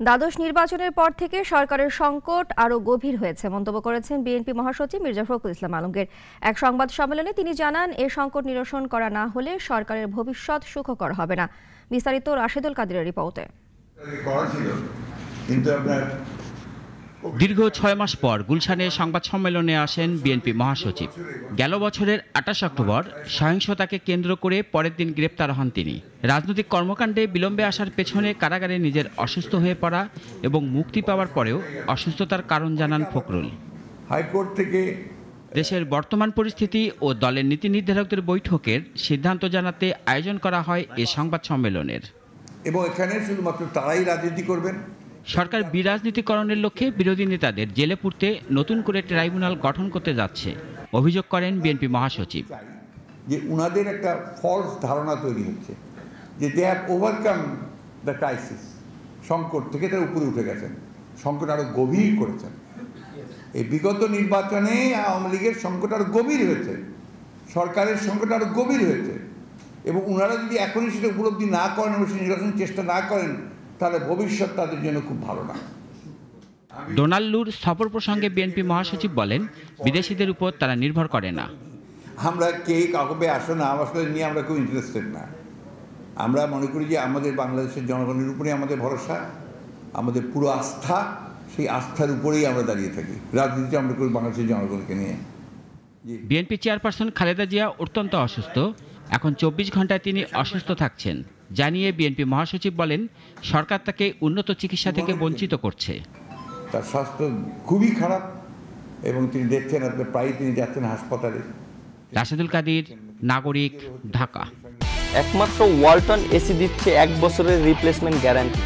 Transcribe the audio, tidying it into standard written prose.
দ্বাদশ নির্বাচনের পর থেকে সরকারের সংকট আরও গভীর হয়েছে মন্তব্য করেছেন বিএনপি মহাসচিব মির্জা ফখরুল ইসলাম আলমগীর। এক সংবাদ সম্মেলনে তিনি জানান, এ সংকট নিরসন করা না হলে সরকারের ভবিষ্যৎ সুখকর হবে না। বিস্তারিত রাশেদুল কাদিরের রিপোর্টে। দীর্ঘ ৬ মাস পর গুলশানে সংবাদ সম্মেলনে আসেন বিএনপি মহাসচিব। গেল বছরের ২৮ অক্টোবর সহিংসতাকে কেন্দ্র করে পরের দিন গ্রেপ্তার হন তিনি। রাজনৈতিক কর্মকাণ্ডে বিলম্বে আসার পেছনে কারাগারে নিজের অসুস্থ হয়ে পড়া এবং মুক্তি পাওয়ার পরেও অসুস্থতার কারণ জানান ফখরুল। হাইকোর্ট থেকে দেশের বর্তমান পরিস্থিতি ও দলের নীতি নির্ধারকদের বৈঠকের সিদ্ধান্ত জানাতে আয়োজন করা হয় এ সংবাদ সম্মেলনের। এবং এখানে শুধুমাত্র তারাই রাজনীতি করবেন। সরকার বিরাজনীতিকরণের লক্ষ্যে বিরোধী নেতাদের জেলে পুরতে নতুন করে ট্রাইব্যুনাল গঠন করতে যাচ্ছে অভিযোগ করেন বিএনপি মহাসচিব। যে উনাদের একটা ফলস ধারণা তৈরি হচ্ছে যে they have overcome the crisis, সংকট থেকে তারা উপরে উঠে গেছেন, সংকট আরো গভীর করেছেন। এই বিগত নির্বাচনে আওয়ামী লীগের সংকট আরো গভীর হয়েছে, সরকারের সংকট আরো গভীর হয়েছে, এবং ওনারা যদি এখনই সেটা উপলব্ধি না করেন এবং সেই নির্বাচন চেষ্টা না করেন তাহলে ভবিষ্যৎ তাদের জন্য খুব ভালো না। ডোনাল্ড লুর সফর প্রসঙ্গে বিএনপি মহাসচিব বলেন, বিদেশিদের উপর তারা নির্ভর করে না। আমরা কে কাউকে আসে না, আসলে নিয়ে আমরা খুব ইন্টারেস্টেড না। আমরা মনে করি যে আমাদের বাংলাদেশের জনগণের উপরেই আমাদের ভরসা, আমাদের পুরো আস্থা, সেই আস্থার উপরেই আমরা দাঁড়িয়ে থাকি। রাজনীতি আমরা করি বাংলাদেশের জনগণকে নিয়ে। বিএনপি চেয়ারপারসন খালেদা জিয়া অত্যন্ত অসুস্থ। এখন ২৪ ঘন্টায় তিনি অসুস্থ থাকছেন জানিয়ে বিএনপি মহাসচিব বলেন, সরকার তাকে উন্নত চিকিৎসা থেকে বঞ্চিত করছে। তার স্বাস্থ্য খুবই খারাপ এবং তিনি দেখছেন, প্রায় তিনি যাচ্ছেন হাসপাতালে। রাশেদুল কাদির, নাগরিক, ঢাকা। একমাত্র ওয়ালটন এসি দিচ্ছে ১ বছরের রিপ্লেসমেন্ট গ্যারান্টি।